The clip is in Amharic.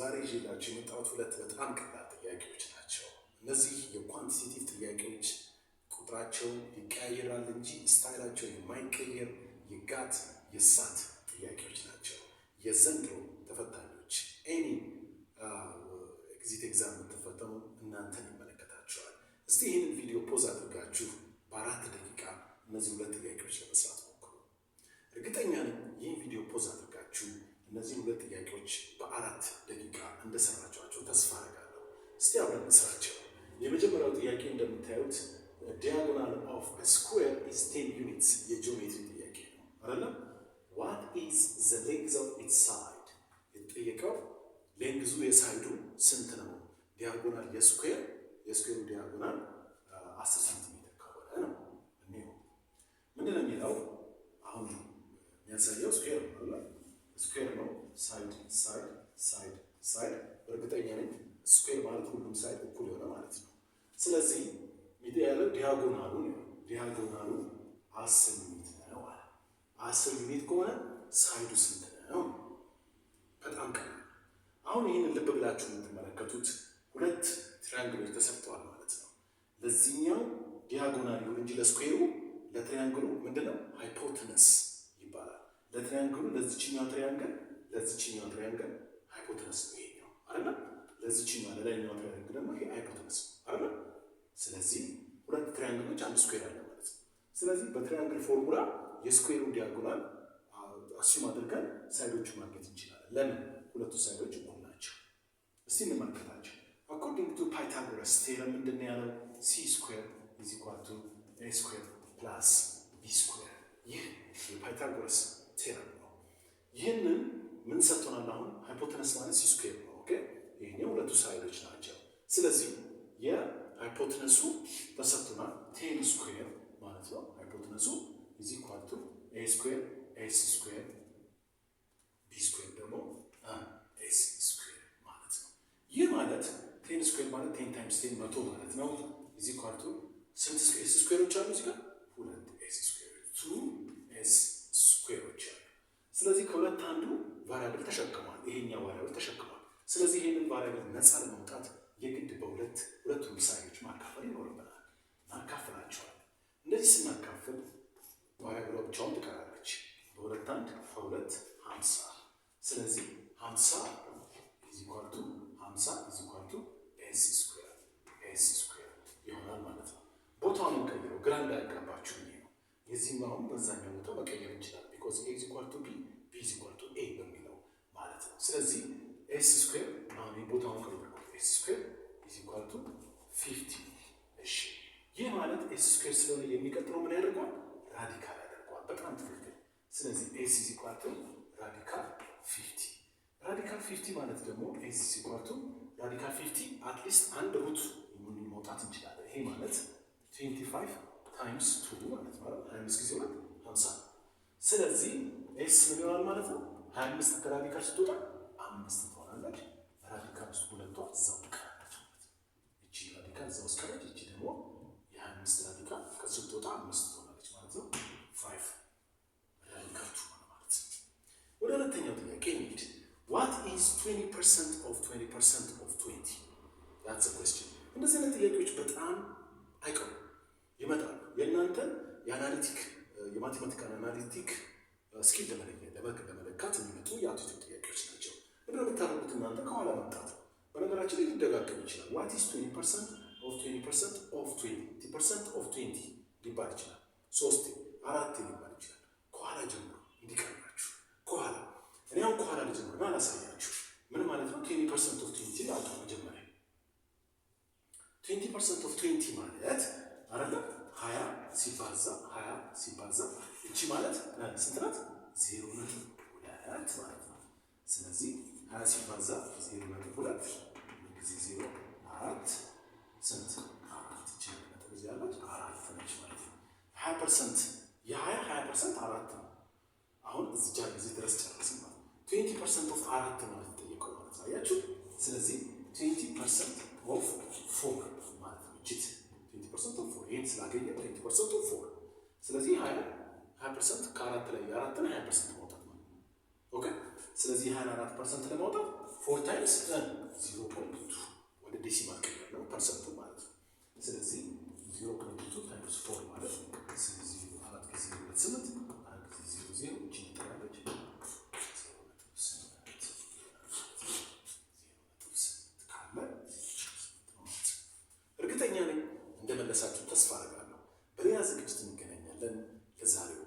ዛሬ ይዤላችሁ የመጣሁት ሁለት በጣም ቀላል ጥያቄዎች ናቸው። እነዚህ የኳንቲቴቲቭ ጥያቄዎች ቁጥራቸው ይቀያየራል እንጂ ስታይላቸው የማይቀየር የጋት የሳት ጥያቄዎች ናቸው። የዘንድሮ ተፈታኞች ኤኒ ኤግዚት ኤግዛም የምትፈተኑ እናንተን ይመለከታችኋል። እስቲ ይህንን ቪዲዮ ፖዝ አድርጋችሁ በ4 ደቂቃ እነዚህ ሁለት ጥያቄዎች ለመስራት ሞክሩ። እርግጠኛ ነኝ ይህን ቪዲዮ ፖዝ አድርጋችሁ እነዚህ ሁለት ጥያቄዎች በ4 ደቂቃ እንደሰራችኋቸው ተስፋ አደርጋለሁ። እስቲ አብረን እንስራቸው። የመጀመሪያው ጥያቄ እንደምታዩት diagonal of a square is 10 units የጂኦሜትሪ ጥያቄ ነው አይደለም? What is the length of its side? የተጠየቀው ሌንግዙ የሳይዱ ስንት ነው? ዲያጎናል የስኩዌሩ ዲያጎናል 10 ሴንቲሜትር ከሆነ ነው። እኔው ምንድን ነው የሚለው አሁን የሚያሳየው ስኩዌር ነው አይደል? ስኩዌር ነው። ሳይድ በእርግጠኛ ነኝ ስኩዌር ማለት ሁሉም ሳይድ እኩል የሆነ ማለት ነው። ስለዚህ ሚዲያ ያለው ዲያጎናሉ ነው። ዲያጎናሉ 10 ዩኒት ነው አለ። 10 ዩኒት ከሆነ ሳይዱ ስንት ነው? በጣም ቀላል። አሁን ይህንን ልብ ብላችሁ የምትመለከቱት ሁለት ትሪያንግሎች ተሰርተዋል ማለት ነው። ለዚህኛው ዲያጎናል ይሁን እንጂ ለስኩዌሩ ለትሪያንግሉ ምንድነው ሃይፖተነስ ይባላል። ለትሪያንግሉ ለዚህኛው ትሪያንግል ሃይፖተነስ ነው ይሄኛው አይደል? ለዚህኛው ለላይኛው ትሪያንግል ደግሞ ይሄ ሃይፖተነስ አይደል? ስለዚህ ሁለት ትሪያንግሎች አንድ ስኩዌር አለ ማለት ነው። ስለዚህ በትሪያንግል ፎርሙላ የስኩዌሩን ዲያጎናል አሱም አድርገን ሳይዶቹን ማግኘት እንችላለን። ለምን? ሁለቱ ሳይዶች እኩል ናቸው። እስቲ እንመልከታቸው። አኮርዲንግ ቱ ፓይታጎረስ ቴረም ምንድን ያለው? ሲ ስኩዌር ኢዝ ኢኳል ቱ ኤ ስኩዌር ፕላስ ቢ ስኩዌር። ይህ የፓይታጎረስ ቴረም ነው። ይህንን ምን ሰጥቶናል? አሁን ሃይፖተነስ ማለት ሲ ስኩዌር ነው። ኦኬ፣ ይሄኛው ሁለቱ ሳይዶች ናቸው። ስለዚህ ሃይፖተነሱ ተሰጥቶናል 10 ስኩዌር ማለት ነው። ሃይፖተነሱ ኢዝ ኢኳል ቱ ኤ ስኩዌር ኤስ ስኩዌር ቢ ስኩዌር ደግሞ ኤስ ስኩዌር ማለት ነው። ይህ ማለት 10 ስኩዌር ማለት 10 ታይምስ 10 መቶ ማለት ነው። ኢዝ ኢኳል ቱ ስንት ኤስ ስኩዌሮች አሉ እዚህ ጋር? 2 ኤስ ስኩዌር 2 ኤስ ስኩዌሮች አሉ። ስለዚህ ከሁለት አንዱ ቫሪያብል ተሸክሟል። ይሄኛው ቫሪያብል ተሸክሟል። ስለዚህ ይሄንን ቫሪያብል ነፃ ለማውጣት የግድ ሁለቱም ሳይዶች ማካፈል ይኖርብናል። እናካፍላቸዋለን። እንደዚህ ስናካፍል ቫሪያብሏ ብቻውን ትቀራለች። በሁለት አንድ 50። ስለዚህ 50 ኢዝ ኢኳል ቱ ኤስ ስኩዌር ይሆናል ማለት ነው። ቦታውን እንቀይረው፣ ግራ እንዳያጋባችሁ ብዬ ነው። የዚህም አሁን በዛኛው ቦታ መቀየር እንችላለን። ቢኮዝ ኤ ኢዝ ኢኳል ቱ ቢ ኢዝ ኢኳል ቱ ኤ በሚለው ማለት ነው። ስለዚህ ኤስ ስኩዌር አሁን ቦታውን ቀይረው ኤስ ስኩዌር ኢዝ ኢኳል ቱ 50። እሺ፣ ይህ ማለት ኤስ ስኩዌር ስለሆነ የሚቀጥለው ምን ያደርገዋል? ራዲካል ያደርገዋል። በጣም ትክክል። ስለዚህ ኤስ ኢዝ ኢኳል ቱ ራዲካል 50። ራዲካል 50 ማለት ደግሞ ኤስ ኢዝ ኢኳል ቱ ራዲካል 50 አትሊስት አንድ ሩት መውጣት እንችላለን። ይሄ ማለት 25 ታይምስ 2 ማለት ነው። 25 ጊዜ 50። ስለዚህ ኤስ ምን ይሆናል ማለት ነው? 25 ከራዲካል ስትወጣ 5 ትሆናለች። ራዲካል ውስጥ ሁለቷ እዛው ትቀራለች ማለት ነው። እቺ ራዲካል እዛው እስከረች፣ እቺ ደግሞ የ25 ራዲካል ከስትወጣ 5 ትሆናለች ማለት ነው። 5 ራዲካል 2 ማለት ነው። ወደ ሁለተኛው ጥያቄ እንሂድ። What is 20% of 20%? That's a question. እንደዚህ አይነት ጥያቄዎች በጣም አይቀሩም፣ ይመጣሉ። የእናንተን የማቴማቲካል አናሊቲክ ስኪል ለመለካት የሚመጡ የአፕቲቱድ ጥያቄዎች ናቸው። ምንድነው የምታደርጉት እናንተ? ከኋላ መምጣት ነው። በነገራችን ላይ ሊደጋገም ይችላል። ዋት ኢዝ 20% of 20% ሊባል ይችላል። 3 4 ሊባል ይችላል። ከኋላ ጀምሮ እንዲቀርባችሁ ከኋላ እኔ አሁን ከኋላ ልጀምርና አላሳያችሁ። ምን ማለት ነው? 20% of 20 ላውጣ መጀመሪያ። 20% of 20 ማለት አይደለም 20 ሲባዛ እቺ ማለት ስንት ናት? 0.2 ማለት ነው። ስለዚህ 20 ሲባዛ 0.2 ጊዜ 0 4 ስንት 4 ይችላል ነጥብ እዚህ ያለች 4 ነች ማለት ነው። 20% የ20% 4 ነው። አሁን እዚህ ጋር ጊዜ ድረስ ጨረስን ማለት 20% ኦፍ 4 ማለት ጠየቀው ማለት ነው። አያችሁ? ስለዚህ 20% ኦፍ 4 ማለት ነው። እቺ 20% ኦፍ 4 ይሄን ስላገኘ 20% ኦፍ 4 ስለዚህ 20% ከ4 ላይ 4 እና 20% ማውጣት ማለት ነው። ኦኬ፣ ስለዚህ 24% ለማውጣት 4 ታይምስ 0.2 ወደ ዴሲማል ቀየር ነው ፐርሰንቱ ማለት ነው። ስለዚህ 0.2 ታይምስ 4 ማለት ስለዚህ 4 ጊዜ 8 4 ጊዜ 0 እቺ ትጠራለች 0.8 ካለ እርግጠኛ ነኝ እንደመለሳችሁ ተስፋ አደርጋለሁ። በሌላ ዝግጅት እንገናኛለን። ለዛሬው